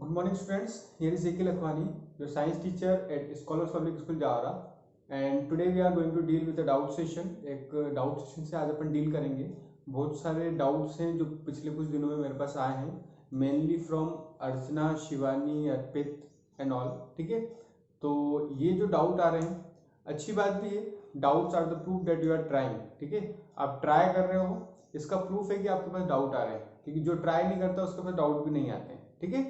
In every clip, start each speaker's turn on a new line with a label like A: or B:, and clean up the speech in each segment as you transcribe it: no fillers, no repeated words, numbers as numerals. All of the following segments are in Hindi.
A: Good morning, students. Here is Ekil Akhwani, your science teacher at Scholars Public School Jawara. And today we are going to deal with a doubt session. एक डाउट सेशन से आज अपन डील करेंगे. बहुत सारे डाउट्स हैं जो पिछले कुछ दिनों में मेरे पास आए हैं, mainly from Archana, Shivani, Arpit and all. ठीक है, तो ये जो डाउट आ रहे हैं, अच्छी बात भी है. Doubts are the proof that you are trying. ठीक है, आप ट्राई कर रहे हो, इसका प्रूफ है कि आपके पास डाउट आ रहे हैं, क्योंकि जो ट्राई नहीं करता उसके पास डाउट भी नहीं आते हैं. ठीक है,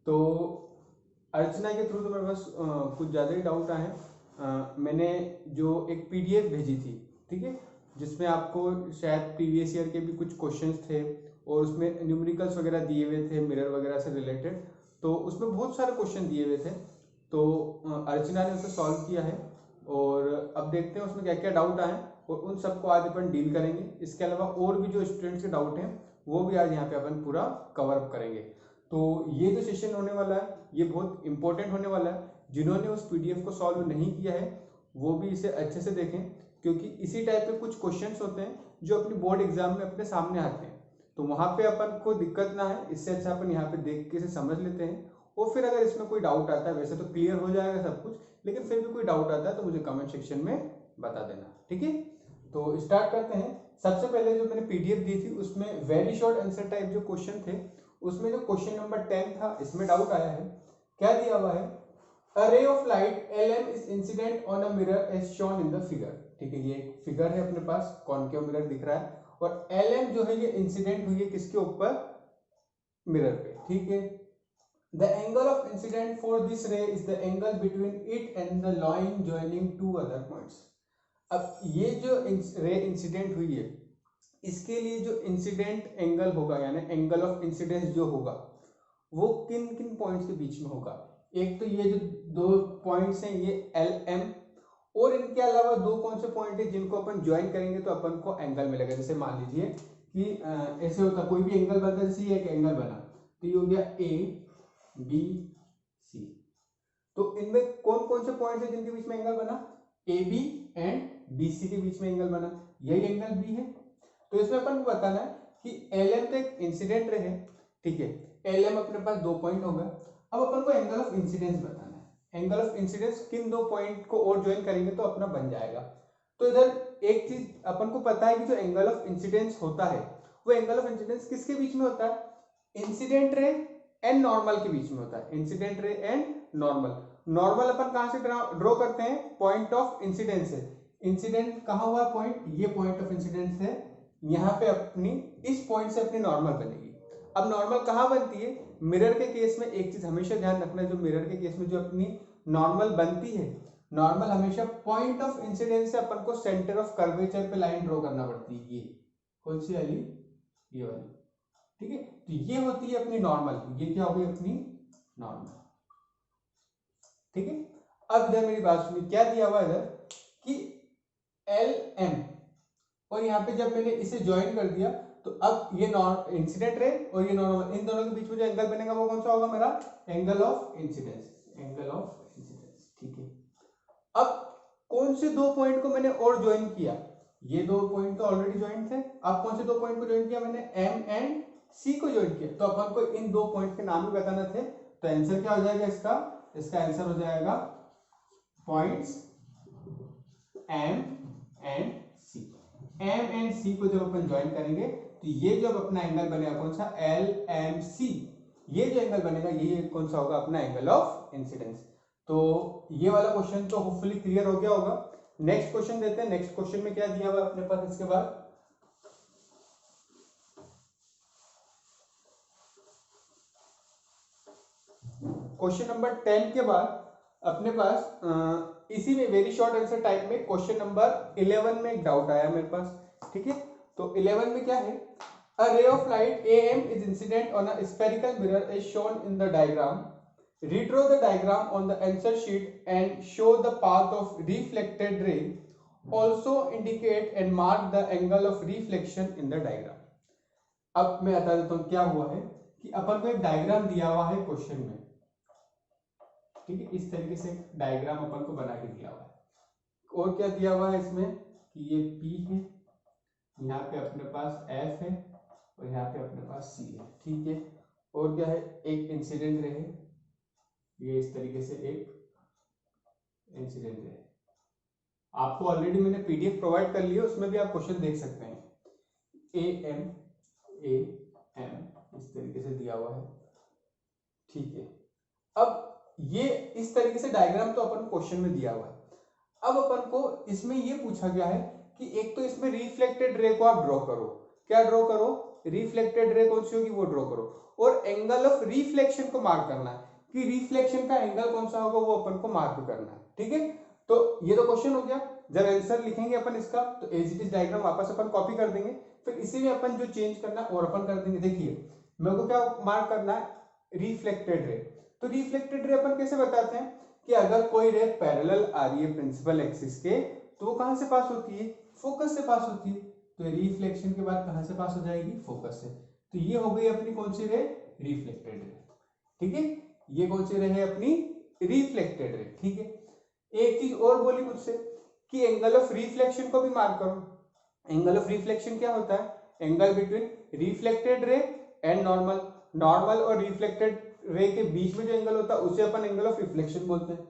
A: तो अर्चना के थ्रू तो मेरे पास कुछ ज़्यादा ही डाउट आए हैं. मैंने जो एक पीडीएफ भेजी थी, ठीक है, जिसमें आपको शायद प्रीवियस ईयर के भी कुछ क्वेश्चंस थे और उसमें न्यूमेरिकल्स वगैरह दिए हुए थे मिरर वगैरह से रिलेटेड. तो उसमें बहुत सारे क्वेश्चन दिए हुए थे, तो अर्चना ने उसे सॉल्व किया है और अब देखते हैं उसमें क्या क्या डाउट आए और उन सबको आज अपन डील करेंगे. इसके अलावा और भी जो स्टूडेंट्स के डाउट हैं वो भी आज यहाँ पे अपन पूरा कवर अप करेंगे. तो ये जो सेशन होने वाला है ये बहुत इंपॉर्टेंट होने वाला है. जिन्होंने उस पीडीएफ को सॉल्व नहीं किया है वो भी इसे अच्छे से देखें, क्योंकि इसी टाइप के कुछ क्वेश्चंस होते हैं जो अपनी बोर्ड एग्जाम में अपने सामने आते हैं. तो वहां पे अपन को दिक्कत ना है, इससे अच्छा अपन यहाँ पे देख के इसे समझ लेते हैं और फिर अगर इसमें कोई डाउट आता है, वैसे तो क्लियर हो जाएगा सब कुछ, लेकिन फिर भी कोई डाउट आता है तो मुझे कमेंट सेक्शन में बता देना. ठीक है, तो स्टार्ट करते हैं. सबसे पहले जो मैंने पीडीएफ दी थी उसमें वेरी शॉर्ट आंसर टाइप जो क्वेश्चन थे, उसमें जो क्वेश्चन नंबर 10 था इसमें डाउट आया है. क्या दिया हुआ है? A ray of light LM is incident on a mirror as shown in the figure. ठीक है, ये एक फिगर है अपने पास, कॉनकेव मिरर दिख रहा है और LM जो है ये इंसिडेंट हुई है किसके ऊपर? मिरर पे. ठीक है, the angle of incident for this ray is the angle between it and the line joining two other points. अब ये जो रे इंसिडेंट हुई है इसके लिए जो इंसिडेंट एंगल होगा, यानी एंगल ऑफ इंसिडेंस जो होगा वो किन किन पॉइंट्स के बीच में होगा? एक तो ये जो दो पॉइंट्स हैं ये LM, और इनके अलावा दो कौन से पॉइंट है जिनको अपन ज्वाइन करेंगे तो अपन को एंगल मिलेगा. जैसे मान लीजिए कि ऐसे होता, कोई भी एंगल बनता है, जैसे ये एक एंगल बना तो ये हो गया ABC. तो इनमें कौन कौन से पॉइंट है जिनके बीच में एंगल बना? AB एंड BC के बीच में एंगल बना, यही एंगल B है. तो इसमें अपन को बताना है कि LM तो एक इंसिडेंट रे है. ठीक है, LM अपने पास दो पॉइंट होगा. अब अपन को एंगल ऑफ इंसिडेंस बताना है. एंगल ऑफ इंसिडेंस किन दो पॉइंट को और ज्वाइन करेंगे तो अपना बन जाएगा. तो इधर एक चीज अपन को पता है कि जो एंगल ऑफ इंसिडेंस होता है वो एंगल ऑफ इंसिडेंस किसके बीच में होता है? इंसिडेंट रे एंड नॉर्मल के बीच में होता है. Incident ray and normal. Normal अपन कहां से ड्रॉ करते हैं? पॉइंट ऑफ इंसिडेंस है. इंसिडेंट कहां हुआ पॉइंट? ये पॉइंट ऑफ इंसिडेंस है. यहाँ पे अपनी इस पॉइंट से अपनी नॉर्मल बनेगी. अब नॉर्मल कहाँ बनती है? मिरर के केस में एक चीज हमेशा ध्यान रखना, जो मिरर के केस में जो अपनी नॉर्मल बनती है, नॉर्मल हमेशा पॉइंट ऑफ इंसिडेंस से अपन को सेंटर ऑफ कर्वेचर पे लाइन ड्रॉ करना पड़ती है. ये कौन सी वाली? ये वाली. ठीक है, तो ये होती है अपनी नॉर्मल. ये क्या होगी? अपनी नॉर्मल. ठीक है, अब इधर मेरी बात सुनिए, क्या दिया हुआ इधर कि LM, और यहाँ पे जब मैंने इसे ज्वाइन कर दिया तो अब ये इंसिडेंट रे और ये नॉर्मल, इन दोनों के बीच में जो एंगल बनेगा वो कौन सा होगा? मेरा angle of incidence. Angle of incidence. ठीक है, अब कौन से दो पॉइंट को मैंने और ज्वाइन किया? ये दो पॉइंट तो ऑलरेडी ज्वाइन थे. अब कौन से दो पॉइंट को ज्वाइन किया? मैंने M एंड C को ज्वाइन किया. तो अपन को इन दो पॉइंट के नाम भी बताना थे. तो आंसर क्या हो जाएगा इसका? इसका आंसर हो जाएगा points M and C. M and C को जब अपन ज्वाइन करेंगे तो ये जो अपना एंगल बनेगा कौन सा? LMC. ये जो एंगल बनेगा ये कौन सा होगा? अपना एंगल ऑफ इंसिडेंस. तो ये वाला क्वेश्चन तो होपफुली क्लियर हो गया होगा. नेक्स्ट क्वेश्चन देते हैं. नेक्स्ट क्वेश्चन में क्या दिया हुआ है अपने पास? इसके बाद क्वेश्चन नंबर 10 के बाद अपने पास इसी में वेरी शॉर्ट आंसर टाइप में क्वेश्चन नंबर 11 में एक डाउट आया मेरे पास. ठीक है, तो 11 में क्या है? A ray of light AM is incident on a spherical mirror as shown in the diagram. Redraw the diagram on the answer sheet and show the path of reflected ray. Also indicate and mark the angle of reflection in the diagram. अब मैं बता देता हूं क्या हुआ है कि अपन को एक डायग्राम दिया हुआ है क्वेश्चन में. ठीक है, इस तरीके से डायग्राम अपन को बना के दिया हुआ है. और क्या दिया हुआ है इसमें कि ये P है, यहाँ पे अपने पास F है और यहाँ पे अपने पास C है. ठीक है, और क्या है, एक इंसिडेंट रे है, ये इस तरीके से एक इंसिडेंट रे। आपको ऑलरेडी मैंने पीडीएफ प्रोवाइड कर लिया, उसमें भी आप क्वेश्चन देख सकते हैं। ए एम इस तरीके से दिया हुआ है, ठीक है। अब ये इस तरीके से डायग्राम तो अपन क्वेश्चन में दिया हुआ है। अब अपन को इसमें ये पूछा गया है कि एक तो इसमें रिफ्लेक्टेड रे को आप ड्रॉ करो। क्या ड्रॉ करो? रिफ्लेक्टेड रे कौन सी होगी वो ड्रॉ करो, और एंगल ऑफ रिफ्लेक्शन को मार्क करना है कि रिफ्लेक्शन का एंगल कौन सा होगा वो अपन को मार्क करना है, ठीक है। तो ये तो क्वेश्चन हो गया। जब आंसर लिखेंगे अपन इसका तो एज इट इज डायग्राम वापस अपन कॉपी कर देंगे, फिर इसी में अपन जो चेंज करना है और अपन कर देंगे। देखिए मेरे को क्या मार्क करना है, रिफ्लेक्टेड रे। तो रिफ्लेक्टेड रे अपन कैसे बताते हैं कि अगर कोई रे पैरेलल आ रही है प्रिंसिपल एक्सिस के तो वो कहां से पास होती है? फोकस से पास होती है। तो रिफ्लेक्शन के बाद कहां से पास हो जाएगी? फोकस से। तो ये हो गई अपनी कौन सी रे? रिफ्लेक्टेड रे, ठीक है। ये कौन सी रे है? अपनी रिफ्लेक्टेड रे, ठीक है। एक चीज और बोली मुझसे कि एंगल ऑफ रिफ्लेक्शन को भी मार्क करो। एंगल ऑफ रिफ्लेक्शन क्या होता है? Angle between reflected ray and normal. Normal और रिफ्लेक्टेड रे के बीच में जो एंगल होता है उसे अपन एंगल ऑफ रिफ्लेक्शन बोलते हैं।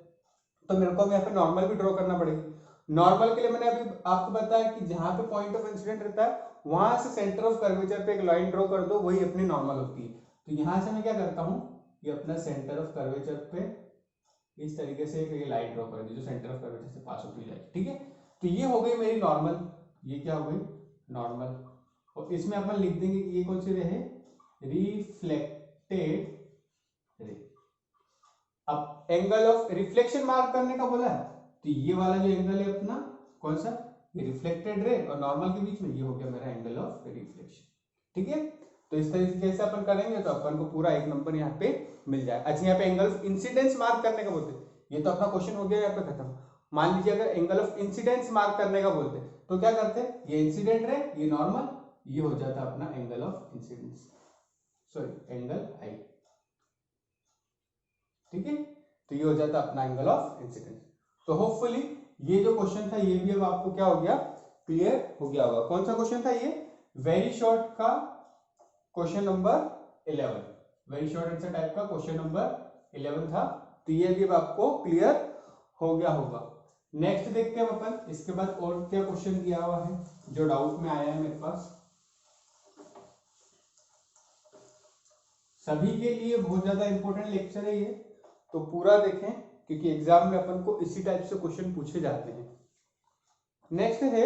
A: तो मेरे को यहाँ पे नॉर्मल भी ड्रॉ करना पड़ेगी। नॉर्मल के लिए मैंने अभी आपको बताया कि जहां पे पॉइंट ऑफ इंसिडेंट रहता है वहां से सेंटर ऑफ कर्वेचर पे एक लाइन ड्रॉ कर दो, वही अपनी नॉर्मल होती है। तो यहां से मैं क्या करता हूँ, ये अपना सेंटर ऑफ कर्वेचर पे इस तरीके से एक लाइन ड्रॉ कर दी जो सेंटर ऑफ कर्वेचर से पास होती जाएगी, ठीक है। तो ये हो गई मेरी नॉर्मल, ये क्या हो गई? नॉर्मल। और इसमें अपन लिख देंगे कि ये कौन सी रे है? Reflected ray. अब एंगल ऑफ रिफ्लेक्शन मार्क करने का बोला है, तो ये वाला जो एंगल है अपना कौन सा? ये रिफ्लेक्टेड रे और नॉर्मल के बीच में ये हो गया मेरा एंगल ऑफ रिफ्लेक्शन, ठीक है। तो इस तरीके से अपन करेंगे तो अपन को पूरा एक नंबर यहाँ पे मिल जाए। अच्छा यहाँ पे एंगल ऑफ इंसिडेंस मार्क करने का बोलते, ये तो अपना क्वेश्चन हो गया यहाँ पे खत्म। मान लीजिए अगर एंगल ऑफ इंसिडेंस मार्क करने का बोलते तो क्या करते? ये इंसिडेंट रे, ये नॉर्मल, ये हो जाता अपना angle of incidence, sorry angle I, ठीक है। तो ये हो जाता अपना एंगल ऑफ इंसिडेंस। तो होपफुली ये जो क्वेश्चन था ये भी अब आपको क्या हो गया? क्लियर हो गया होगा। कौन सा क्वेश्चन था ये? वेरी शॉर्ट का question number 11, very short answer type का क्वेश्चन नंबर 11 था। तो ये भी अब आपको क्लियर हो गया होगा। नेक्स्ट देखते हैं अपन, इसके बाद और क्या क्वेश्चन दिया हुआ है जो डाउट में आया है मेरे पास। सभी के लिए बहुत ज्यादा इंपॉर्टेंट लेक्चर है ये, तो पूरा देखें क्योंकि एग्जाम में अपन को इसी टाइप से क्वेश्चन पूछे जाते हैं। नेक्स्ट है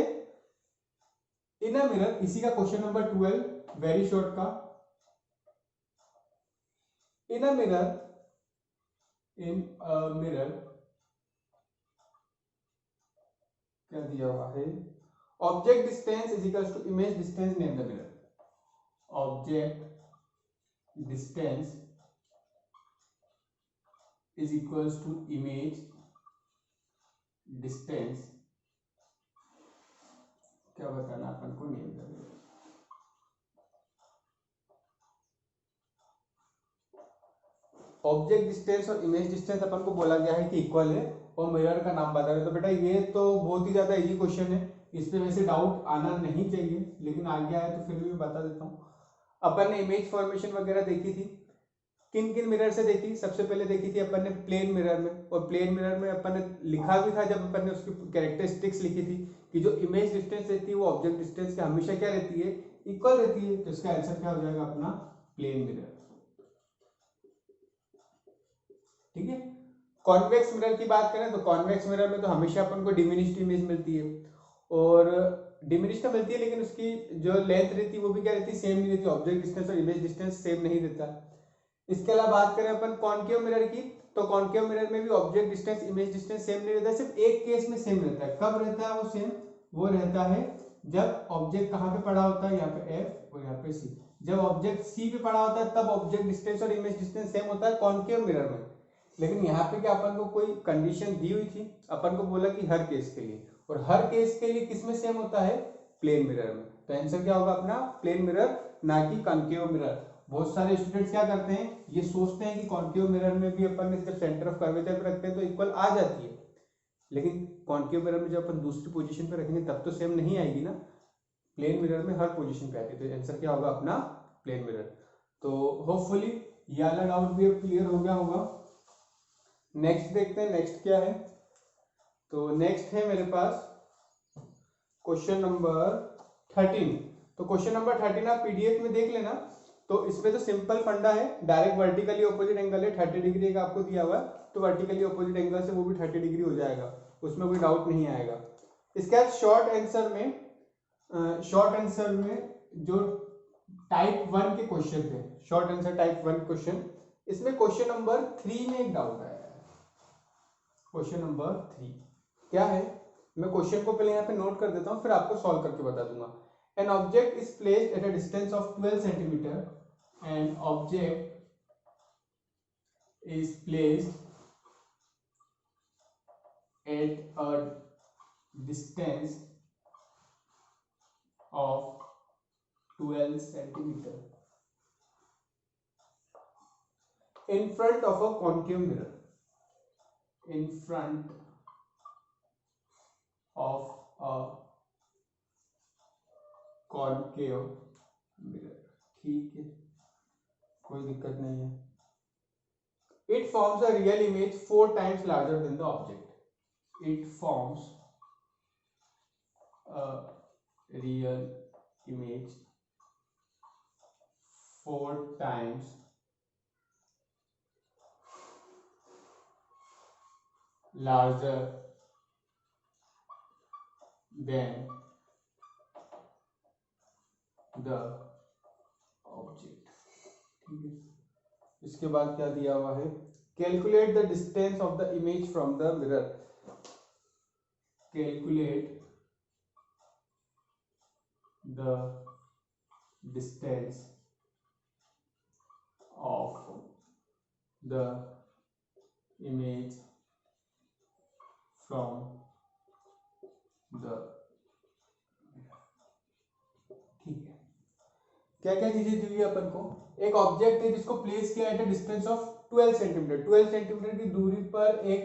A: इन अ मिरर, इसी का क्वेश्चन नंबर 12 वेरी शॉर्ट का। इन अ मिरर क्या दिया हुआ है? Object distance is equal to image distance near the mirror. Object distance is equals to image distance, क्या बताना अपन को? नेम कर ऑब्जेक्ट डिस्टेंस और इमेज डिस्टेंस अपन को बोला गया है कि इक्वल है और मिरर का नाम बता रहे। तो बेटा ये तो बहुत ही ज्यादा इजी क्वेश्चन है, इस पे वैसे डाउट आना नहीं चाहिए लेकिन आ गया है तो फिर भी मैं बता देता हूँ। अपन ने इमेज फॉर्मेशन वगैरह देखी थी, किन किन मिरर से देखी? सबसे पहले देखी थी अपन ने प्लेन मिरर में, और प्लेन मिरर में अपन ने लिखा भी था जब अपन ने उसकी कैरेक्टरिस्टिक्स लिखी थी कि जो इमेज डिस्टेंस रहती है वो ऑब्जेक्ट डिस्टेंस के हमेशा क्या रहती है? इक्वल रहती है। तो इसका आंसर क्या हो जाएगा अपना? प्लेन मिरर, ठीक है। कॉन्वेक्स मिरर की बात करें तो कॉन्वेक्स मिरर में तो हमेशा अपन को डिमिनिश्ड इमेज मिलती है, और डिमिनिश्ड तो मिलती है लेकिन उसकी जो लेंथ रहती है वो भी क्या रहती है? सेम नहीं रहती। ऑब्जेक्ट डिस्टेंस और इमेज डिस्टेंस सेम नहीं रहता। इसके अलावा बात करें अपन कॉन्केव मिरर की, तो कॉन्केव मिरर में भी object distance image distance same नहीं रहता, सिर्फ एक केस में सेम रहता है। कब रहता है वो सेम? वो रहता है जब ऑब्जेक्ट कहाँ पे पड़ा होता है? यहाँ पे F और यहाँ पे C। जब ऑब्जेक्ट C पे पड़ा होता है तब ऑब्जेक्ट डिस्टेंस और इमेज डिस्टेंस सेम होता है कॉन्केव मिरर में। लेकिन यहाँ पे क्या अपन को कोई कंडीशन दी हुई थी, अपन को बोला कि हर केस के लिए, और हर केस के लिए किसमें सेम होता है? प्लेन मिरर में। तो आंसर क्या होगा अपना? प्लेन मिरर, ना कि कॉन्केव मिरर। बहुत सारे स्टूडेंट्स क्या करते हैं, ये सोचते हैं कि कॉन्केव मिरर में भी अपन ने जब सेंटर ऑफ कर्वेचर पे रखते हैं तो इक्वल आ जाती है, लेकिन कॉन्केव मिरर में जब अपन दूसरी पोजीशन पे रखेंगे तब तो सेम नहीं आएगी ना। प्लेन मिरर में हर पोजीशन पे आती है। तो आंसर क्या होगा अपना? Plane mirror. तो होपफुली ये वाला डाउट भी अब क्लियर हो गया होगा। नेक्स्ट देखते हैं, नेक्स्ट क्या है। तो नेक्स्ट है मेरे पास क्वेश्चन नंबर 13। तो क्वेश्चन नंबर 13 आप पीडीएफ में देख लेना। तो इसमें तो सिंपल फंडा है, डायरेक्ट वर्टिकली ऑपोजिट एंगल है, 30 डिग्री का आपको दिया हुआ है, तो वर्टिकली ऑपोजिट एंगल से वो भी 30 डिग्री हो जाएगा, उसमें कोई डाउट नहीं आएगा। इसके बाद शॉर्ट आंसर में जो टाइप 1 के क्वेश्चन थे, शॉर्ट आंसर टाइप 1 क्वेश्चन, इसमें क्वेश्चन नंबर 3 में एक डाउट आया है। क्वेश्चन नंबर 3 क्या है, मैं क्वेश्चन को पहले यहाँ पे नोट कर देता हूँ, फिर आपको सॉल्व करके बता दूंगा। An object is placed at a distance of 12 centimetre, an object is placed at a distance of 12 centimeter in front of a concave mirror, in front of a concave mirror। ठीक है, कोई दिक्कत नहीं है। It forms a real image 4 times larger than the object. It forms a real image 4 times larger than the object। ठीक है, इसके बाद क्या दिया हुआ है, calculate the distance of the image from the mirror. Calculate the distance of the image from the, ठीक है। क्या क्या चीजें दी हुई है अपन को, एक ऑब्जेक्ट है जिसको प्लेस किया at a distance of 12 centimetre, 12 centimetre की दूरी पर एक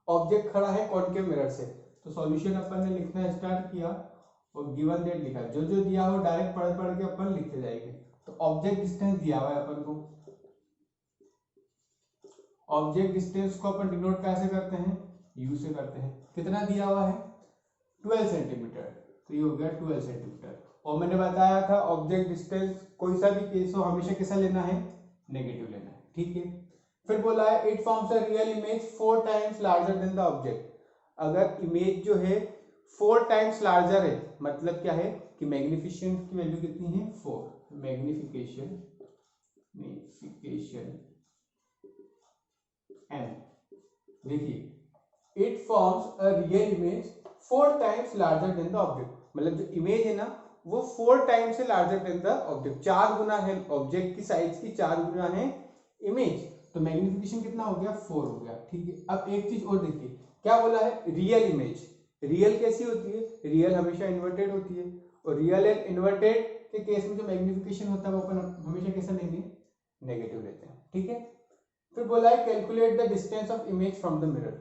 A: ऑब्जेक्ट खड़ा है कॉनकेव मिरर से। तो सॉल्यूशन अपन ने लिखना स्टार्ट किया और गिवन डेट लिखा, जो जो दिया हो डायरेक्ट पढ़ पढ़ के अपन लिखते जाएंगे। तो ऑब्जेक्ट डिस्टेंस दिया हुआ है अपन को, ऑब्जेक्ट डिस्टेंस को अपन डिनोट कैसे करते हैं, यू से करते हैं। कितना दिया हुआ है, 12 सेंटीमीटर, तो ये हो गया 12 सेंटीमीटर। और मैंने बताया था ऑब्जेक्ट डिस्टेंस कोई सा भी केस हो हमेशा कैसा लेना है, नेगेटिव लेना है। ठीक है, फिर बोला है it forms a real image 4 times larger than the object. अगर इमेज जो है 4 टाइम्स लार्जर है, मतलब क्या है कि मैग्निफिकेशन की वैल्यू कितनी है, 4। मैग्निफिकेशन एम, देखिए it forms a real image 4 times larger than the object, मतलब जो इमेज है ना वो 4 टाइम्स से लार्जर देन द ऑब्जेक्ट, 4 गुना है ऑब्जेक्ट की साइज की, 4 गुना है इमेज। तो मैग्निफिकेशन कितना हो गया, 4 हो गया। ठीक है, अब एक चीज और देखिए, क्या बोला है, रियल इमेज। रियल कैसी होती है, रियल हमेशा इन्वर्टेड होती है, और रियल एंड इन्वर्टेड के केस में जो मैग्निफिकेशन होता है वो अपन हमेशा कैसा लेंगे, नेगेटिव लेते हैं। ठीक है, फिर बोला है calculate the distance of image from the mirror.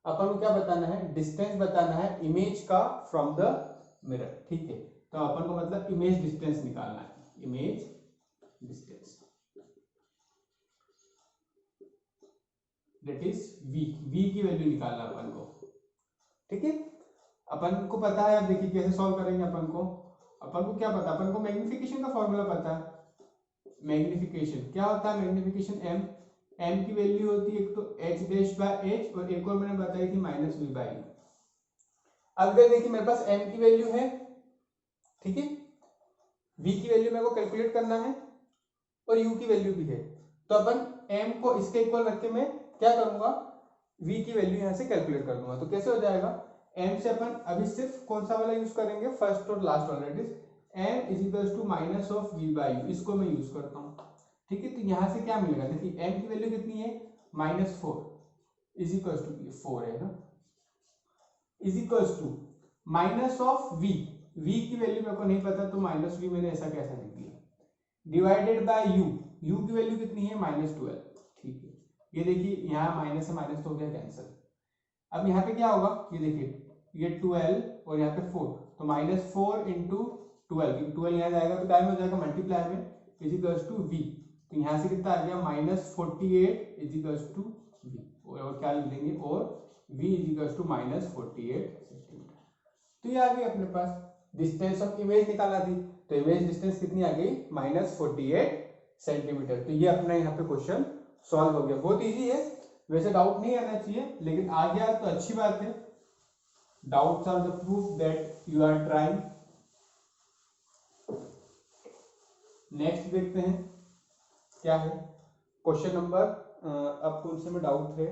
A: अपन को क्या बताना है, डिस्टेंस बताना है इमेज का फ्रॉम द मिरर। ठीक है, तो अपन को मतलब इमेज डिस्टेंस निकालना है, image distance that is v की वैल्यू निकालना अपन को। ठीक है, अपन को पता है, अब देखिए कैसे सॉल्व करेंगे। अपन को क्या पता, अपन को मैग्निफिकेशन का फॉर्मूला पता है। मैग्निफिकेशन क्या होता है, मैग्निफिकेशन m की वैल्यू होती है एक तो h डैश बाय h, और एक और मैंने बताई थी -v बाय u। अब देखिए मेरे पास m की वैल्यू है, ठीक है, v की वैल्यू मेरे को कैलकुलेट करना है और u की वैल्यू भी है। तो अपन m को इसके इक्वल रख के मैं क्या करूंगा, v की वैल्यू यहां से कैलकुलेट कर दूंगा। तो कैसे हो जाएगा, m से अपन अभी सिर्फ कौन सा वाला यूज करेंगे, फर्स्ट और लास्ट वाला, that is m is equal to minus of v by u, इसको मैं यूज करता हूँ। ठीक है, तो यहां से क्या मिलेगा, देखिए m की वैल्यू कितनी है, -4 इज इक्वल टू 4 है ना, is equal to minus of v, v की वैल्यू मेरे को नहीं पता तो -v मैंने ऐसा कैसा लिख दिया, डिवाइडेड बाय u, u की वैल्यू कितनी है, -12। ठीक है, ये देखिए यहाँ माइनस से माइनस तो हो गया कैंसिल। अब यहाँ पे क्या होगा, ये देखिए ये 12 और यहाँ पे 4, तो -4 इंटू 12, 12 यहाँ जाएगा तो टाइम हो जाएगा मल्टीप्लाई में, इज इक्वल टू v। तो तो यहाँ से कितना आ गया -48 इजिकल्स टू v, और क्या लिख देंगे, और v इजिकल्स टू -48 सेंटीमीटर। तो ये आ गई अपने पास डिस्टेंस ऑफ इमेज निकाला थी, तो इमेज डिस्टेंस कितनी आ गई -48 सेंटीमीटर। तो ये अपना यहाँ पे क्वेश्चन सॉल्व हो गया। बहुत इजी है, वैसे डाउट नहीं आना चाहिए, लेकिन आ गया तो अच्छी बात है। Doubts are the proof that you are trying. Next देखते हैं क्या है क्वेश्चन नंबर, अब कौन से में डाउट है,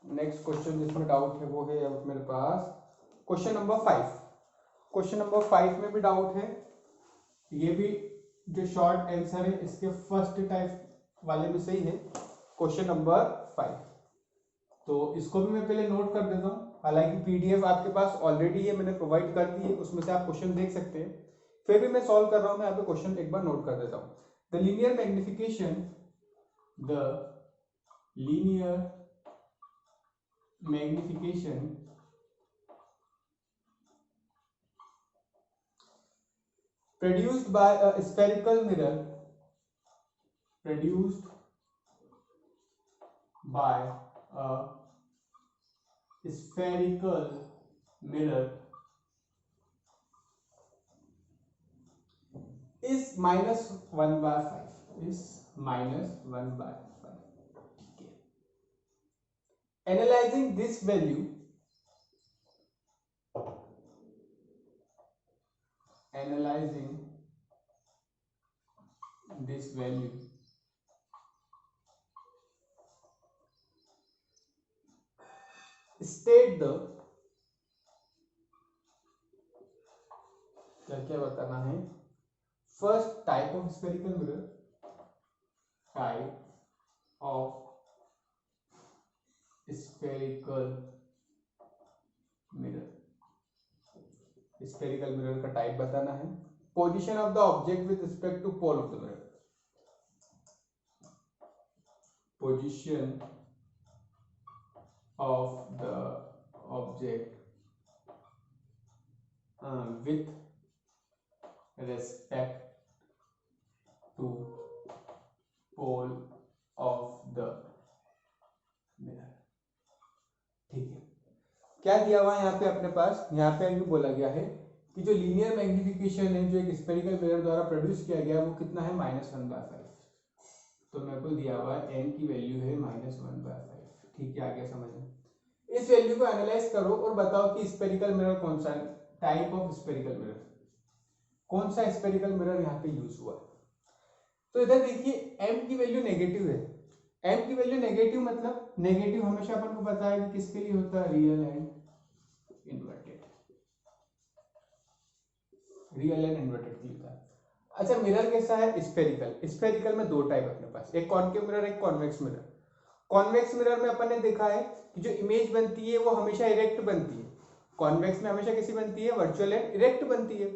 A: नेक्स्ट क्वेश्चन जिसमें डाउट है वो है अब मेरे पास क्वेश्चन नंबर 5। क्वेश्चन नंबर 5 में भी डाउट है, ये भी जो शॉर्ट आंसर है इसके फर्स्ट टाइप वाले में सही है, क्वेश्चन नंबर 5। तो इसको भी मैं पहले नोट कर देता हूँ, हालांकि पीडीएफ आपके पास ऑलरेडी है, मैंने प्रोवाइड कर दी है, उसमें से आप क्वेश्चन देख सकते हैं। फिर भी मैं सॉल्व कर रहा हूँ, मैं यहाँ पे क्वेश्चन एक बार नोट कर देता हूँ। The linear magnification produced by a spherical mirror is -1/5, is -1/5. Analyzing this value, state the, क्या क्या बताना है, first type of spherical mirror, spherical mirror का टाइप बताना है। Position of the object with respect to pole of the mirror, position of the object with respect to pole of the mirror। ठीक है, क्या दिया हुआ है यहाँ पे अपने पास, यहाँ पे भी बोला गया है कि जो लीनियर मैग्निफिकेशन है जो एक स्फेरिकल मिरर द्वारा प्रोड्यूस किया गया वो कितना है -1/5। तो मेरे को दिया हुआ है n की वैल्यू है -1/5। ठीक है, आगे समझ में। इस वैल्यू को एनालाइज करो और बताओ कि स्फेरिकल मिरर कौन सा है, टाइप ऑफ स्फेरिकल मिरर, कौन सा स्फेरिकल मिरर यहाँ पे यूज हुआ है। तो इधर देखिए m की वैल्यू नेगेटिव है, m की वैल्यू नेगेटिव मतलब नेगेटिव हमेशा अपन को पता है कि किसके लिए होता है, real and inverted, real and inverted के लिए होता है। अच्छा, मिरर कैसा है, स्फेरिकल। स्फेरिकल में दो टाइप अपने पास, एक कॉनकेव मिरर, एक कॉन्वेक्स मिरर। कॉन्वेक्स मिरर में अपन ने देखा है कि जो इमेज बनती है वो हमेशा इरेक्ट बनती है, कॉन्वेक्स में हमेशा कैसी बनती है, वर्चुअल एंड इरेक्ट बनती है।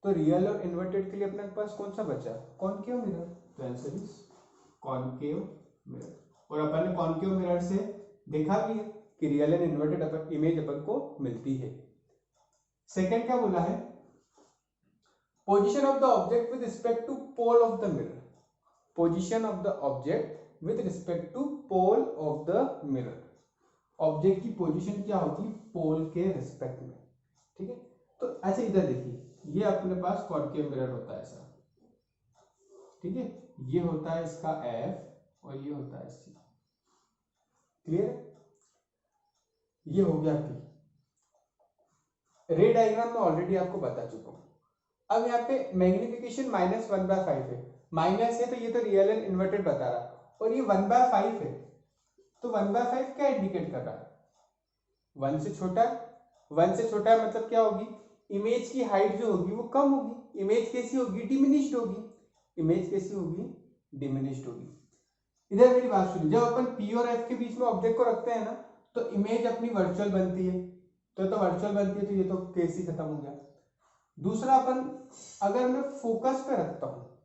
A: तो रियल और इन्वर्टेड के लिए अपने पास कौन सा बचा, कॉनकेव मिरर। तो आंसर इज कॉनकेव मिरर। और अपन ने कॉनकेव मिरर से देखा भी है कि रियल एंड इन्वर्टेड इमेज अपन को मिलती है। सेकंड क्या बोला है, position of the object with respect to pole of the mirror, position of the object with respect to pole of the mirror. Object की पोजीशन क्या होगी, पोल के रिस्पेक्ट में। ठीक है, तो अच्छा इधर देखिए, ये अपने पास कॉनकेव मिरर होता है ऐसा, ठीक है, ये होता है इसका F और ये होता है C। क्लियर, ये हो गया P। रे डायग्राम में ऑलरेडी आपको बता चुका हूं। अब यहाँ पे मैग्निफिकेशन -1/5 है, माइनस है तो ये तो रियल एंड इन्वर्टेड बता रहा, और ये 1/5 है, तो 1/5 क्या इंडिकेट कर रहा है, 1 से छोटा। 1 से छोटा मतलब क्या होगी, इमेज की हाइट जो होगी वो कम होगी, इमेज कैसी होगी, डिमिनिश्ड होगी, इमेज कैसी होगी, डिमिनिश्ड होगी। इधर मेरी बात सुनिए, जब अपन P और F के बीच में ऑब्जेक्ट को रखते हैं ना, तो इमेज अपनी वर्चुअल बनती है, तो वर्चुअल बनती है, तो ये तो केस ही खत्म हो गया। दूसरा, अपन अगर मैं फोकस पे रखता हूँ,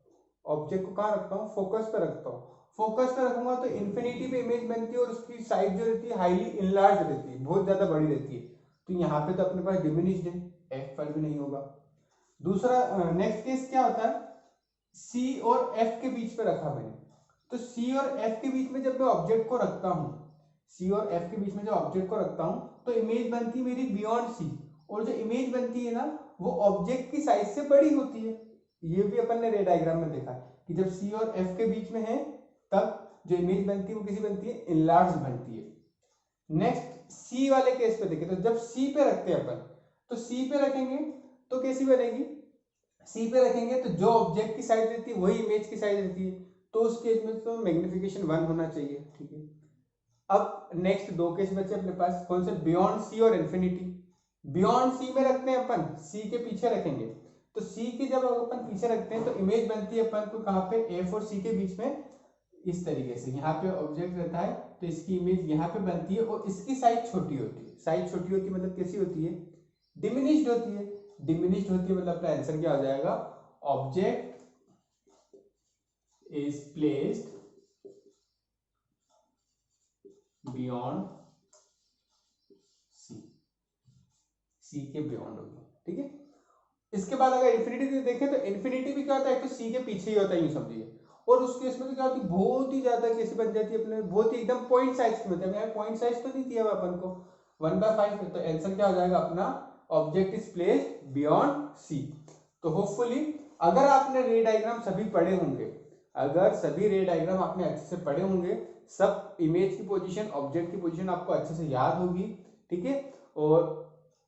A: ऑब्जेक्ट को कहाँ रखता हूँ, फोकस पे रखता हूँ, फोकस पे रखूंगा तो इन्फिनिटी पे इमेज बनती है और उसकी साइज जो रहती है हाईली इनलार्ज रहती है, बहुत ज्यादा बड़ी रहती है। तो यहाँ पे तो अपने पास डिमिनिश्ड है, F पर भी नहीं होगा। दूसरा नेक्स्ट केस क्या होता है, सी और एफ के बीच में रखा मैंने, तो सी और एफ के बीच में जब मैं ऑब्जेक्ट को रखता हूं, सी और एफ के बीच में जब ऑब्जेक्ट को रखता हूं तो इमेज बनती है मेरी बियॉन्ड सी, और जो इमेज बनती है ना वो ऑब्जेक्ट की साइज से बड़ी होती है। ये भी अपन ने रे डायग्राम में देखा कि जब सी और एफ के बीच में है तब जो इमेज बनती है वो किसी बनती है, इनलार्ज बनती है। नेक्स्ट सी वाले केस पे देखें, तो जब सी पे रखते हैं अपन, तो सी पे रखेंगे तो कैसी बनेगी, सी पे रखेंगे तो जो ऑब्जेक्ट की साइज रहती है वही इमेज की साइज रहती है, तो उस केस में तो मैग्निफिकेशन 1 होना चाहिए। ठीक है, अब नेक्स्ट दो केस बचे अपने पास, कौन से, बियॉन्ड सी और इन्फिनिटी। बियॉन्ड सी में रखते हैं अपन, सी के पीछे रखेंगे, तो सी के जब अपन पीछे रखते हैं तो इमेज बनती है अपन को कहाँ पे, एफ और सी के बीच में, इस तरीके से यहाँ पे ऑब्जेक्ट रहता है तो इसकी इमेज यहाँ पे बनती है और इसकी साइज छोटी होती है। साइज छोटी होती है मतलब कैसी होती है, डिमिनिश्ड होती है। डिमिनिश्ड होती है मतलब अपना आंसर क्या हो जाएगा, object is placed beyond C, C के बियॉन्ड होगी। ठीक है, इसके बाद अगर इन्फिनिटी देखें तो इन्फिनिटी भी क्या होता है, तो सी के पीछे ही होता है, यूं समझिए। और उस केस में तो क्या होती है, बहुत ही ज्यादा कैसी बन जाती है अपने, बहुत ही एकदम पॉइंट साइज की होती है। पॉइंट साइज तो नहीं दिया हुआ अपन को 1/5, तो आंसर क्या हो जाएगा अपना, object is placed beyond C. तो होपफुली अगर आपने रे डायग्राम सभी पढ़े होंगे, अगर सभी रे डायग्राम आपने अच्छे से पढ़े होंगे, सब इमेज की पोजीशन, ऑब्जेक्ट की पोजीशन आपको अच्छे से याद होगी। ठीक है, और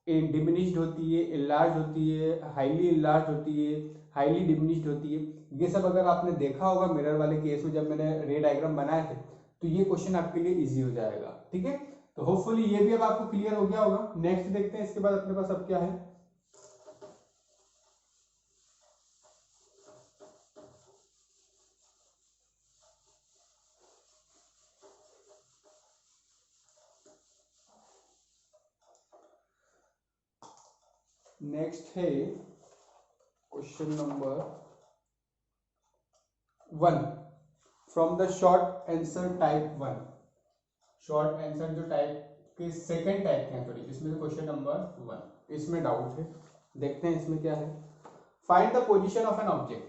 A: डिमिनिश्ड होती है, इनलार्ज होती है, हाईली इनलार्ज होती है, हाईली डिमिनिश्ड होती है, ये सब अगर आपने देखा होगा मिरर वाले केस में जब मैंने रे डायग्राम बनाए थे, तो ये क्वेश्चन आपके लिए इजी हो जाएगा। ठीक है, तो होपफुली ये भी अब आपको क्लियर हो गया होगा। नेक्स्ट देखते हैं इसके बाद अपने पास अब क्या है। नेक्स्ट है question number 1 from the short answer type 1। Short answer जो टाइप के सेकंड टाइप के हैं थोड़ी, इसमें से क्वेश्चन नंबर 1, इसमें डाउट है, देखते हैं इसमें क्या है। Find the position of an object,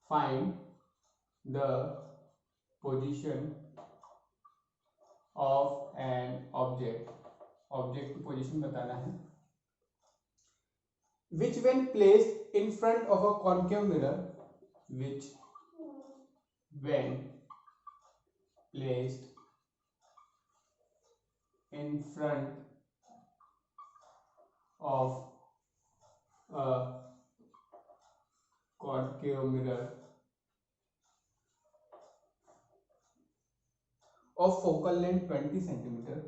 A: find the position of an object, object की पोजीशन बताना है, which when placed in front of a concave mirror, which when placed in front of a concave mirror of focal length 20 centimeter,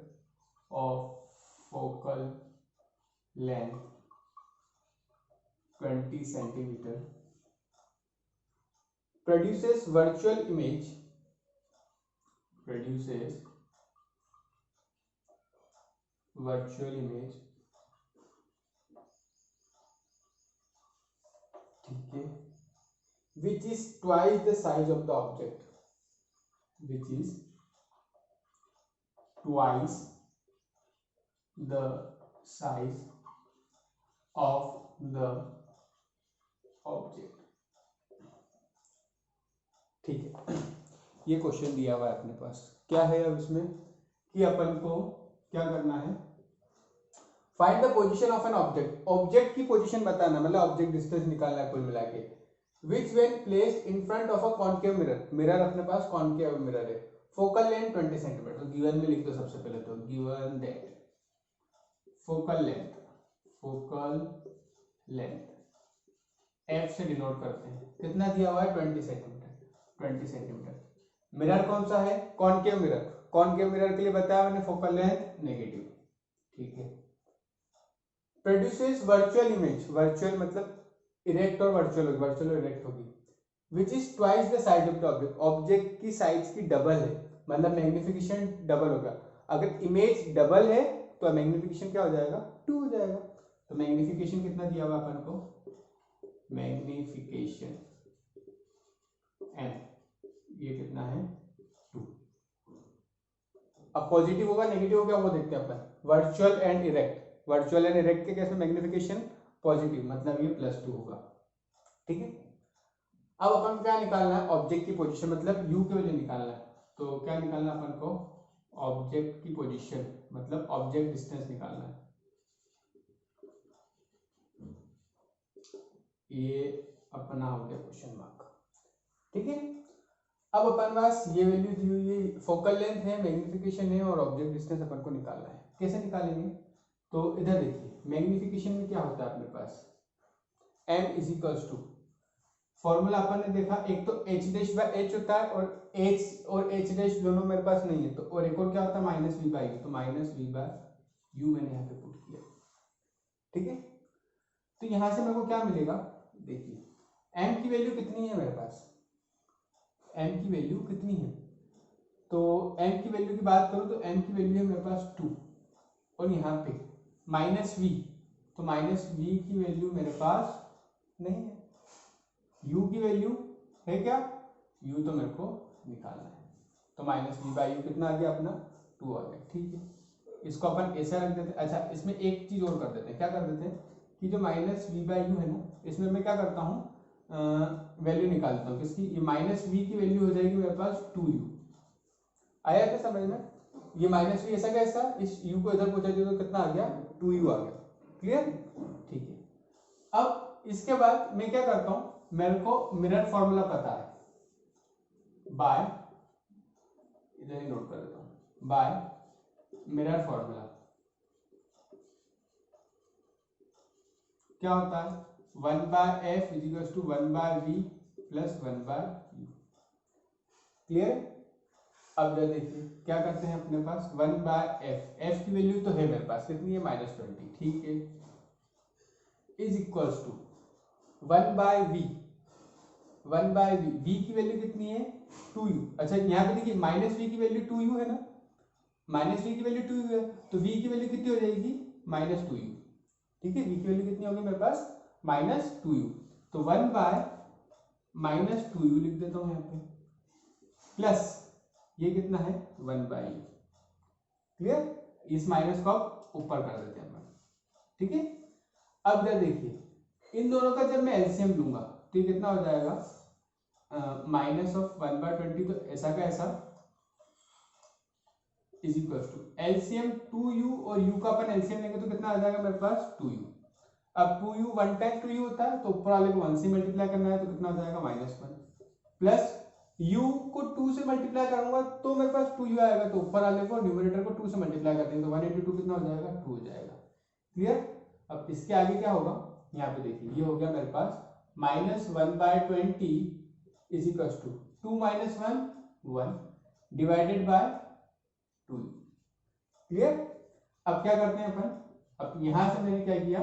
A: of focal length 20 centimeter, produces virtual image, produces virtual image, ठीक है, which is twice the size of the object, which is twice the size of the object। ठीक है, ये क्वेश्चन दिया हुआ है अपने पास, क्या है अब इसमें कि अपन को क्या करना है, find the position of an object, object की पोजीशन बताना, मतलब ऑब्जेक्ट डिस्टेंस निकालना है कुल मिला के, विच when placed in front of a concave mirror, mirror अपने पास कॉनकेव मिरर है, फोकल लेंथ 20 सेंटीमीटर, तो गिवन में लिख दो सबसे पहले, तो given that focal length, focal length F से डिनोट करते हैं, कितना दिया हुआ है 20 सेंटीमीटर, 20 सेंटीमीटर। मिरर कौन सा है, कॉनकेव मिरर, कॉनकेव मिरर के लिए बताया मैंने फोकल लेंथ नेगेटिव। ठीक है, प्रोड्यूसेस वर्चुअल इमेज, वर्चुअल मतलब इरेक्ट और वर्चुअल होगी, वर्चुअल और इरेक्ट होगी, which is twice the size of the object, object की साइज की डबल है, मतलब मैग्निफिकेशन डबल होगा। अगर इमेज डबल है तो मैग्निफिकेशन क्या हो जाएगा, 2 हो जाएगा। तो मैग्निफिकेशन कितना दिया हुआ अपन को, मैग्निफिकेशन एम, ये कितना है 2। अब पॉजिटिव होगा नेगेटिव होगा वो देखते हैं अपन, virtual and erect, virtual and erect के केस में मैग्निफिकेशन पॉजिटिव, मतलब ये +2 होगा। ठीक है, अब अपन को क्या निकालना है, ऑब्जेक्ट की पोजीशन, मतलब यू की वैल्यू निकालना है। तो क्या निकालना है अपन को, ऑब्जेक्ट की पोजीशन मतलब ऑब्जेक्ट डिस्टेंस निकालना है। ये अपना हो गया क्वेश्चन मार्क, ठीक है। अब अपन पास ये वैल्यू दी हुई है, फोकल लेंथ है, मैग्निफिकेशन है और ऑब्जेक्ट डिस्टेंस अपन को निकालना है। कैसे निकालेंगे, तो इधर देखिए मैग्निफिकेशन में क्या होता है अपने पास, m is equals to, formula अपन ने देखा, एक तो h डैश बाय h होता है और h और h डैश दोनों मेरे पास नहीं है, तो और एक और क्या होता है माइनस v बाई यू, तो माइनस v बाय यू मैंने यहाँ पे पुट किया, ठीक है। तो यहां से मेरे को क्या मिलेगा, देखिए m की वैल्यू कितनी है मेरे पास, m की वैल्यू कितनी है, तो m की वैल्यू की बात करूं तो m की वैल्यू है मेरे पास 2 और यहाँ पे माइनस v, तो माइनस v की वैल्यू मेरे पास नहीं है, u की वैल्यू है क्या, u तो मेरे को निकालना है, तो माइनस वी बाई यू कितना आ गया अपना 2 आ गया, ठीक है। इसको अपन ऐसा रख देते हैं। अच्छा इसमें एक चीज और कर देते हैं, क्या कर देते हैं कि जो माइनस वी बाई यू है ना, इसमें मैं क्या करता हूँ वैल्यू निकाल देता हूँ किसकी, ये माइनस वी की वैल्यू हो जाएगी मेरे पास 2u, आया क्या समझ में, ये माइनस वी ऐसा कैसा, इस u को इधर पहुंचा दिया तो कितना आ गया 2u आ गया, क्लियर, ठीक है। अब इसके बाद मैं क्या करता हूं, मेरे को मिरर फॉर्मूला पता है, बाय, इधर ही नोट कर देता हूं, बाय मिरर फॉर्मूला क्या होता है, 1 by f is equal to 1 by v plus 1 by u, clear. अब जरा देखिए क्या करते हैं अपने पास, 1 बाय एफ, एफ की वैल्यू तो है मेरे पास कितनी है -20, ठीक है, is equals to 1 by v, 1 by v, v की वैल्यू कितनी है 2u, अच्छा यहाँ पे देखिए माइनस वी की वैल्यू 2u है ना, माइनस वी की वैल्यू 2u है, तो v की वैल्यू कितनी हो जाएगी -2u, ठीक है, v की वैल्यू कितनी होगी मेरे पास -2u, तो 1 बाय -2u लिख देता हूँ यहाँ पे, प्लस ये कितना है 1 बाय u, क्लियर, इस माइनस को आप ऊपर कर देते हैं अपन, ठीक है। अब जरा देखिए इन दोनों का जब मैं एलसीएम लूंगा तो ये कितना हो जाएगा, माइनस ऑफ 1/20, तो ऐसा का ऐसा is equal to LCM 2u और u का अपन एलसीएम लेंगे तो कितना आ जाएगा मेरे पास 2u, अब 2u 1 टाइम 2u होता है तो ऊपर वाले को 1 से मल्टीप्लाई करना है तो कितना हो जाएगा -1, प्लस u को 2 से मल्टीप्लाई करूंगा तो मेरे पास 2u आएगा, तो ऊपर वाले को न्यूमरेटर को 2 से मल्टीप्लाई कर देंगे तो 1 into 2 कितना हो जाएगा 2 हो जाएगा, क्लियर। अब इसके आगे क्या होगा, यहाँ पे देखिए ये हो गया मेरे पास -1/20 is equal to 2 - 1 1 divided by 2, clear. अब क्या करते हैं अपन, अब यहां से मैंने क्या किया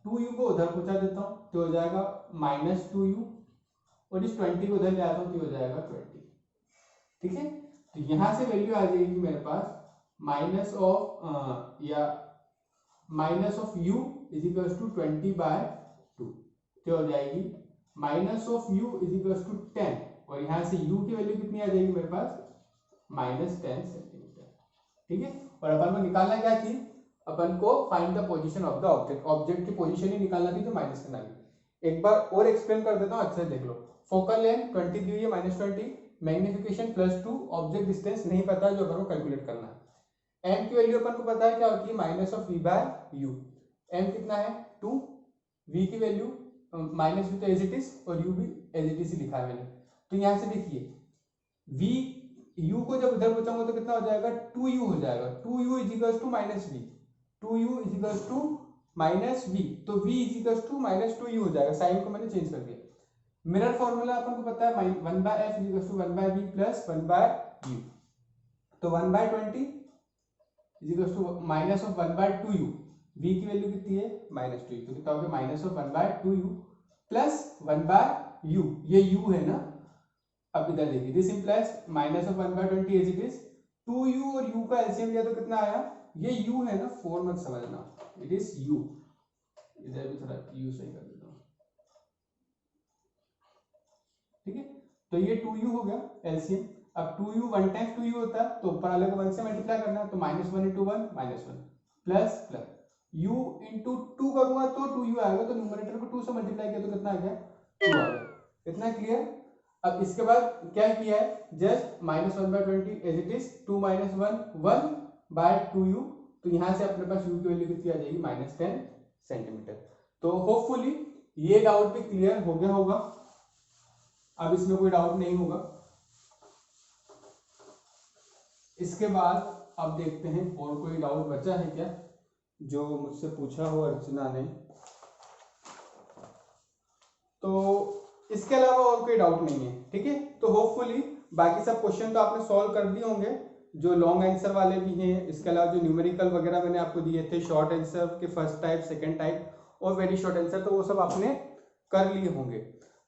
A: 2u को उधर पहुंचा देता हूं तो हो जाएगा -2u और इस 20 को उधर ले आता हूं तो हो जाएगा 20, ठीक है। तो यहां से वैल्यू आ जाएगी मेरे पास minus of u is equal to 20/2, तो हो जाएगी minus of u is equal to 10 और यहां से u की वैल्यू कितनी आ जाएगी मेरे पास -10 सेंटीमीटर, ठीक है। और अपन को निकालना क्या थी, अपन को find the position of the object, object की पोजीशन ही निकालना थी तो माइनस करना थी। एक बार और एक्सप्लेन कर देता हूँ, अच्छे से देख लो, फोकल लेंथ 20 दी हुई है -20, मैग्निफिकेशन +2, ऑब्जेक्ट डिस्टेंस नहीं पता जो अपन को कैलकुलेट करना है, m की वैल्यू अपन को पता है क्या होती है minus of v by u, m कितना है 2, v की वैल्यू -v तो एज इट इज और u भी एज इट इज लिखा है मैंने, तो यहाँ से देखिए v u को जब उधर पहुंचाऊंगा तो कितना हो जाएगा 2u हो जाएगा, 2u is equal to -v, 2u is equal to -v, तो v is equal to -2u हो जाएगा, साइन को मैंने चेंज कर दिया। मिरर फॉर्मूला अपन को पता है 1/f is equal to 1/v plus 1/u, तो 1/20 is equal to minus of 1/2u, v की वैल्यू कितनी है -2u, तो कितना हो गया minus of 1/2u plus 1/u, ये u है ना। अब इधर देखिए this implies minus of 1/20 as it is 2u और u का एलसीएम लिया तो कितना आया, ये u है ना, 4 मत समझना, इट इज u, इधर भी थोड़ा u सही कर देता हूं, ठीक है। तो ये 2u हो गया एलसीएम, अब 2u 1 टाइम्स 2u होता है तो ऊपर वाले को 1 से मल्टीप्लाई करना है तो -1 into 1 -1 प्लस u into 2 करूंगा तो 2u आएगा, तो न्यूमरेटर को 2 से मल्टीप्लाई किया तो कितना आ गया 2 आ गया, इतना क्लियर। अब इसके बाद क्या किया है, just -1/20 as it is, 2 - 1 1/2u, तो यहाँ से अपने पास u की वैल्यू कितनी आ जाएगी, -10 सेंटीमीटर। तो होपफुली ये डाउट भी क्लियर हो गया होगा, अब इसमें कोई डाउट नहीं होगा। इसके बाद अब देखते हैं और कोई डाउट बचा है क्या जो मुझसे पूछा हो अर्चना ने। तो इसके अलावा और कोई डाउट नहीं है, ठीक है। तो होपफुली बाकी सब क्वेश्चन तो आपने सॉल्व कर दिए होंगे, जो लॉन्ग आंसर वाले भी हैं, इसके अलावा जो न्यूमेरिकल वगैरह मैंने आपको दिए थे, शॉर्ट आंसर के फर्स्ट टाइप, सेकंड टाइप और वेरी शॉर्ट आंसर, तो वो सब आपने कर लिए होंगे।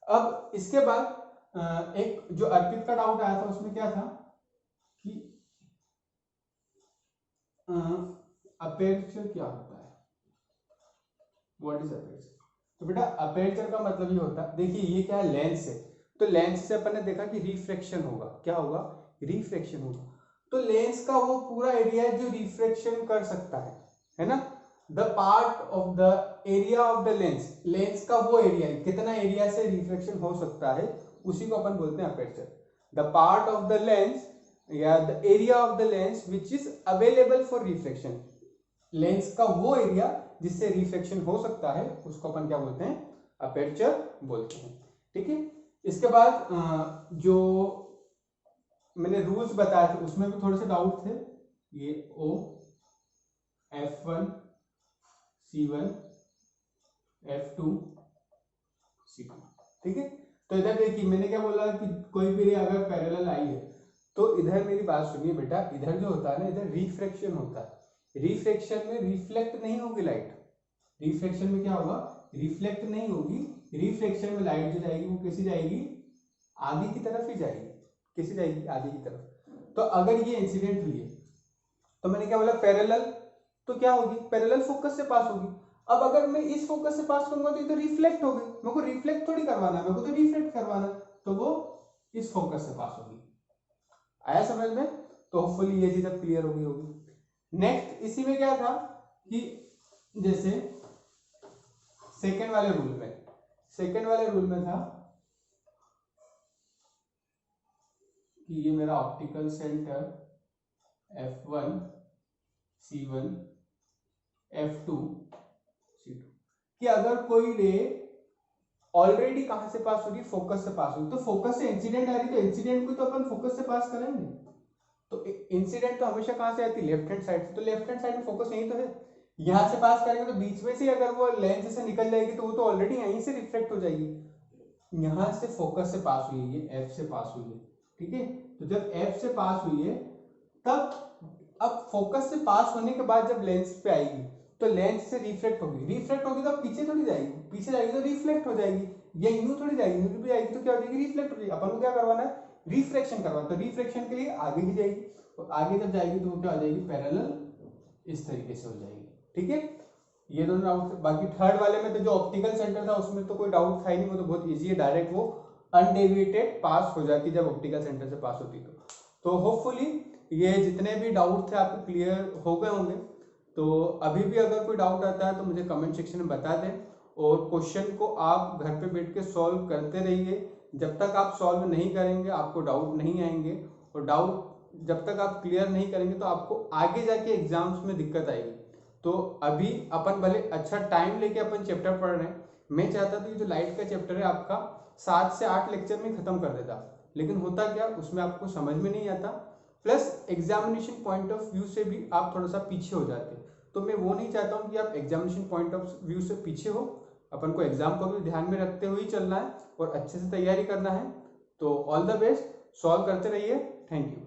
A: अब इसके बाद एक जो अर्पित का डाउट आया था उसमें क्या था कि अपेर्चर क्या होता है, व्हाट इज अपेर्चर। तो बेटा अपेर्चर का मतलब ये होता है, देखिए ये क्या है, लेंस है, तो लेंस से अपन ने देखा कि रिफ्रैक्शन होगा, क्या होगा, रिफ्रैक्शन होगा। तो लेंस का वो पूरा एरिया है जो रिफ्रैक्शन कर सकता है ना, the part of the area of the lens, lens का वो एरिया है, कितना एरिया से रिफ्रैक्शन हो सकता है, उसी को अपन बोलते हैं aperture. The part of the lens या the area of the lens which is available for refraction, lens का वो एरिया जिससे रिफ्रैक्शन हो सकता है उसको अपन क्या बोलते हैं, अपेर्चर बोलते हैं, ठीक है। इसके बाद जो मैंने रूल्स बताए थे उसमें भी थोड़े से डाउट थे, ये O F1 C1 F2 C2, ठीक है। तो इधर देखिए मैंने क्या बोला कि कोई भी रे अगर पैरेलल आई है तो इधर मेरी बात सुनिए बेटा, इधर जो होता है ना, इधर रिफ्रैक्शन होता है, रिफ्रैक्शन में रिफ्लेक्ट नहीं होगी लाइट, रिफ्रैक्शन में क्या होगा, रिफ्लेक्ट नहीं होगी, रिफ्रैक्शन में लाइट जो जाएगी वो कैसी जाएगी, आगे की तरफ ही जाएगी, कैसी जाएगी, आगे की तरफ। तो अगर ये इंसिडेंट हुई है तो मैंने क्या बोला पैरेलल, तो क्या होगी, पैरेलल फोकस से पास होगी। अब अगर मैं इस फोकस से पास करूंगा तो इधर रिफ्लेक्ट होगी, मेरे को रिफ्लेक्ट थोड़ी करवाना है, मेरे को तो रिफ्लेक्ट करवाना, तो वो इस फोकस से पास होगी। आया समझ में। तो होपफुली ये चीज अब क्लियर हो गई होगी। नेक्स्ट इसी में क्या था कि जैसे सेकेंड वाले रूल में था कि ये मेरा optical centre F1 C1 F2 C2 कि अगर कोई रे ऑलरेडी कहां से पास होगी, फोकस से पास होगी, तो फोकस से इंसिडेंट आ रही तो इंसिडेंट को तो अपन फोकस से पास करेंगे, तो इंसिडेंट तो हमेशा कहां से आती है, लेफ्ट हैंड साइड से, तो लेफ्ट हैंड साइड में फोकस यही तो है, यहां से पास करेंगे तो बीच में से अगर वो लेंस से निकल जाएगी तो वो तो ऑलरेडी यहीं से रिफ्लेक्ट हो जाएगी, यहां से फोकस से पास हुई है, ये F से पास हुई है, ठीक है। तो जब F से पास हुई है तब अब फोकस से पास होने के बाद जब लेंस पे आएगी तो लेंस से रिफ्लेक्ट होगी तो पीछे थोड़ी जाएगी, पीछे जाएगी तो रिफ्लेक्ट हो जाएगी, ये यूं थोड़ी जाएगी, यूं भी जाएगी तो क्या हो जाएगी, रिफ्लेक्ट हो जाएगी। अपन को क्या करवाना है, रिफ्रैक्शन करवाना, तो रिफ्रैक्शन के लिए आगे ही जाएगी, और आगे जब जाएगी तो वो क्या हो जाएगी, पैरेलल इस तरीके से हो जाएगी, ठीक है। ये दोनों डाउट थे। बाकी थर्ड वाले में तो जो ऑप्टिकल सेंटर था उसमें तो कोई डाउट था ही नहीं, वो तो बहुत ईजी है, डायरेक्ट वो अनडेविएटेड पास हो जाती जब ऑप्टिकल सेंटर से पास होती तो होपफुली ये जितने भी डाउट थे आपको क्लियर हो गए होंगे। तो अभी भी अगर कोई डाउट आता है तो मुझे कमेंट सेक्शन में बता दें, और क्वेश्चन को आप घर पे बैठ के सॉल्व करते रहिए, जब तक आप सॉल्व नहीं करेंगे आपको डाउट नहीं आएंगे, और डाउट जब तक आप क्लियर नहीं करेंगे तो आपको आगे जाके एग्जाम्स में दिक्कत आएगी। तो अभी अपन भले अच्छा टाइम लेके अपन चैप्टर पढ़ रहे हैं, मैं चाहता था कि जो लाइट का चैप्टर है आपका 7 से 8 लेक्चर में खत्म कर देता, लेकिन होता क्या उसमें आपको समझ में नहीं आता, plus examination point of view से भी आप थोड़ा सा पीछे हो जाते हैं। तो मैं वो नहीं चाहता हूँ कि आप एग्जामिनेशन पॉइंट ऑफ व्यू से पीछे हो, अपन को एग्जाम को भी ध्यान में रखते हुए ही चलना है और अच्छे से तैयारी करना है। तो ऑल द बेस्ट, सॉल्व करते रहिए, थैंक यू।